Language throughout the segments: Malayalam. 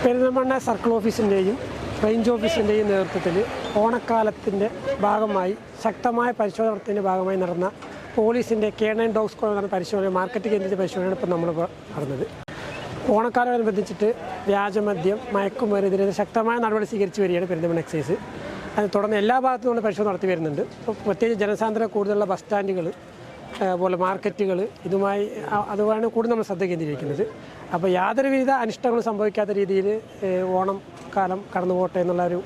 പെരിന്തൽമണ്ണ സർക്കിൾ ഓഫീസിൻ്റെയും റേഞ്ച് ഓഫീസിൻ്റെയും നേതൃത്വത്തിൽ ഓണക്കാലത്തിൻ്റെ ഭാഗമായി ശക്തമായ പരിശോധനത്തിൻ്റെ ഭാഗമായി നടന്ന പോലീസിൻ്റെ K9 ഡോഗ് സ്ക്വാഡ് നടന്ന പരിശോധന മാർക്കറ്റ് കേന്ദ്രീകരിച്ച പരിശോധനയാണ് ഇപ്പോൾ നമ്മളിപ്പോൾ നടന്നത്. ഓണക്കാലമനുബന്ധിച്ചിട്ട് വ്യാജമദ്യം മയക്കുമരുന്നിനെതിരെ ശക്തമായ നടപടി സ്വീകരിച്ച് വരികയാണ് പെരിന്തൽമണ്ണ എക്സൈസ്. അത് തുടർന്ന് എല്ലാ ഭാഗത്തും നമ്മൾ പരിശോധന നടത്തി വരുന്നുണ്ട്. ഇപ്പോൾ പ്രത്യേകിച്ച് ജനസാന്ദ്രത കൂടുതലുള്ള ബസ് സ്റ്റാൻഡുകൾ പോലെ മാർക്കറ്റുകൾ അതുമാണ് കൂടുതൽ നമ്മൾ ശ്രദ്ധ കേന്ദ്രീകരിക്കുന്നത്. അപ്പോൾ യാതൊരുവിധ അനിഷ്ടങ്ങളും സംഭവിക്കാത്ത രീതിയിൽ ഓണം കാലം കടന്നു പോട്ടെ എന്നുള്ള ഒരു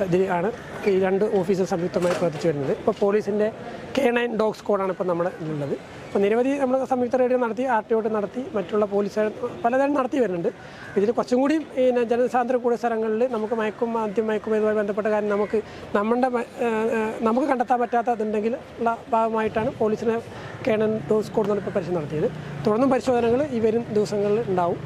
ഇതിലാണ് ഈ രണ്ട് ഓഫീസും സംയുക്തമായി പ്രവർത്തിച്ചു വരുന്നത്. ഇപ്പോൾ പോലീസിൻ്റെ K9 ഡോഗ് സ്ക്വാഡാണ് ഇപ്പോൾ നമ്മുടെ ഉള്ളത്. അപ്പോൾ നിരവധി നമ്മൾ സംയുക്ത റെയ്ഡ് നടത്തി, RTO നടത്തി, മറ്റുള്ള പോലീസ് പലതരം നടത്തി വരുന്നുണ്ട്. ഇതിൽ കുറച്ചും കൂടി ജനസാന്ദ്രത കൂടിയ സ്ഥലങ്ങളിൽ നമുക്ക് മയക്കുമരുന്നുമായി ബന്ധപ്പെട്ട കാര്യം നമുക്ക് കണ്ടെത്താൻ പറ്റാത്തതുണ്ടെങ്കിൽ ഉള്ള ഭാഗമായിട്ടാണ് പോലീസിനെ K9 ഡോഗ് സ്ക്വാഡ് ഇപ്പോൾ പരിശോധന നടത്തിയത്. തുടർന്നും പരിശോധനകൾ ഈ വരും ദിവസങ്ങളിൽ ഉണ്ടാവും.